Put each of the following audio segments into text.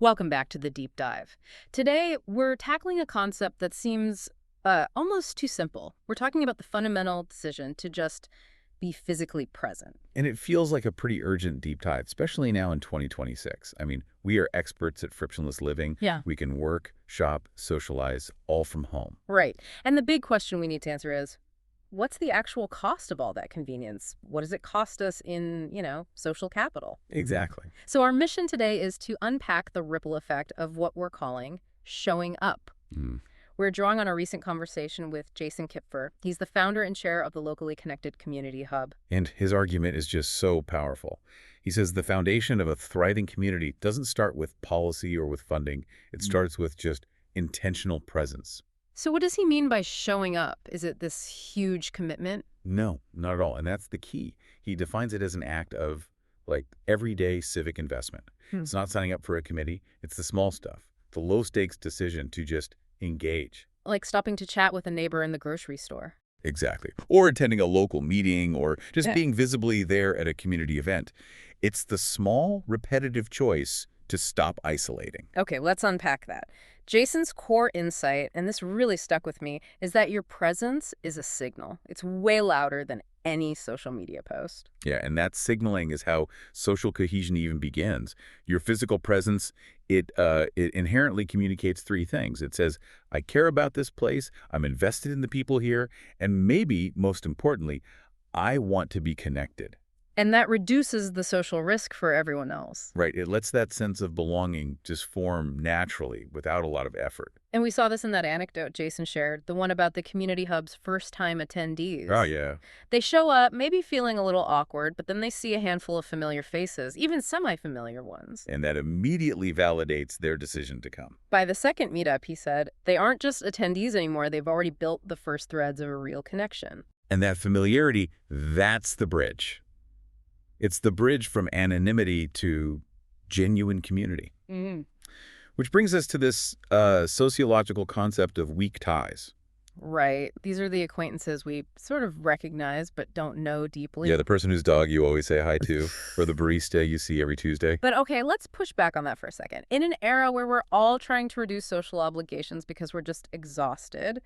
Welcome back to the deep dive. Today, we're tackling a concept that seems almost too simple. We're talking about the fundamental decision to just be physically present. And it feels like a pretty urgent deep dive, especially now in 2026. I mean, we are experts at frictionless living. Yeah. We can work, shop, socialize, all from home. Right. And the big question we need to answer is, what's the actual cost of all that convenience? What does it cost us in, social capital? Exactly. So our mission today is to unpack the ripple effect of what we're calling showing up. Mm. We're drawing on a recent conversation with Jason Kipfer. He's the founder and chair of the Locally Connected Community Hub. And his argument is just so powerful. He says the foundation of a thriving community doesn't start with policy or with funding. It starts with just intentional presence. So what does he mean by showing up? Is it this huge commitment? No, not at all. And that's the key. He defines it as an act of, like, everyday civic investment. It's not signing up for a committee. It's the small stuff, the low-stakes decision to just engage. Like stopping to chat with a neighbor in the grocery store. Exactly. Or attending a local meeting or just Yeah. being visibly there at a community event. It's the small, repetitive choice to stop isolating. Okay, let's unpack that. Jason's core insight, and this really stuck with me, is that your presence is a signal. It's way louder than any social media post. Yeah, and that signaling is how social cohesion even begins. Your physical presence, it inherently communicates three things. It says, I care about this place, I'm invested in the people here, and maybe, most importantly, I want to be connected. And that reduces the social risk for everyone else. Right, it lets that sense of belonging just form naturally without a lot of effort. And we saw this in that anecdote Jason shared, the one about the Community Hub's first-time attendees. Oh, yeah. They show up, maybe feeling a little awkward, but then they see a handful of familiar faces, even semi-familiar ones. And that immediately validates their decision to come. By the second meetup, he said, they aren't just attendees anymore, they've already built the first threads of a real connection. And that familiarity, that's the bridge. It's the bridge from anonymity to genuine community. Which brings us to this sociological concept of weak ties. Right. These are the acquaintances we sort of recognize but don't know deeply. Yeah, the person whose dog you always say hi to, or the barista you see every Tuesday. But okay, let's push back on that for a second. In an era where we're all trying to reduce social obligations because we're just exhausted,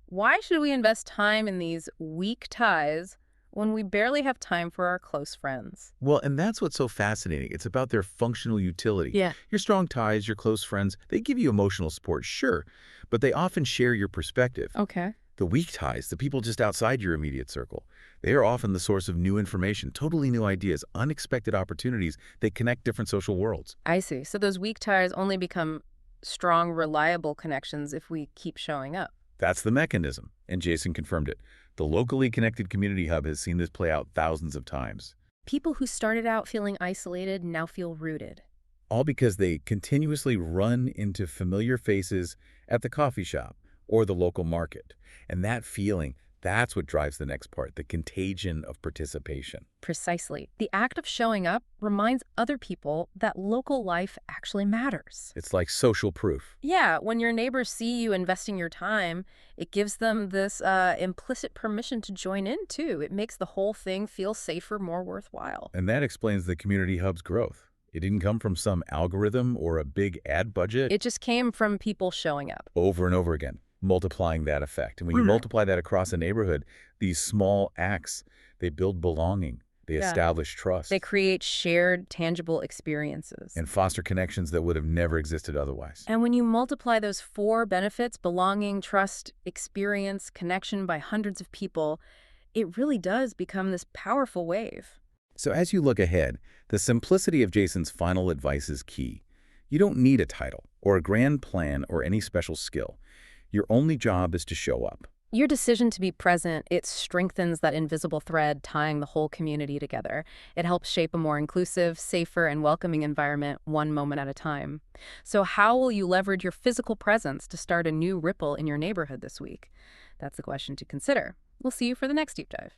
why should we invest time in these weak ties when we barely have time for our close friends? Well, and that's what's so fascinating. It's about their functional utility. Yeah. Your strong ties, your close friends, they give you emotional support, sure, but they often share your perspective. Okay. The weak ties, the people just outside your immediate circle, they are often the source of new information, totally new ideas, unexpected opportunities that connect different social worlds. I see. So those weak ties only become strong, reliable connections if we keep showing up. That's the mechanism, and Jason confirmed it. The Locally Connected Community Hub has seen this play out thousands of times, People who started out feeling isolated now feel rooted. all because they continuously run into familiar faces at the coffee shop or the local market. And that feeling, that's what drives the next part, the contagion of participation. Precisely. The act of showing up reminds other people that local life actually matters. It's like social proof. Yeah, when your neighbors see you investing your time, it gives them this implicit permission to join in, too. It makes the whole thing feel safer, more worthwhile. And that explains the Community Hub's growth. It didn't come from some algorithm or a big ad budget. It just came from people showing up. Over and over again, multiplying that effect. And when you multiply that across a neighborhood, these small acts, they build belonging, they Yeah. establish trust, They create shared, tangible experiences. and foster connections that would have never existed otherwise. And when you multiply those four benefits, belonging, trust, experience, connection by hundreds of people, it really does become this powerful wave. So as you look ahead, the simplicity of Jason's final advice is key. You don't need a title or a grand plan or any special skill. Your only job is to show up. Your decision to be present, it strengthens that invisible thread tying the whole community together. It helps shape a more inclusive, safer, and welcoming environment one moment at a time. So how will you leverage your physical presence to start a new ripple in your neighborhood this week? That's the question to consider. We'll see you for the next deep dive.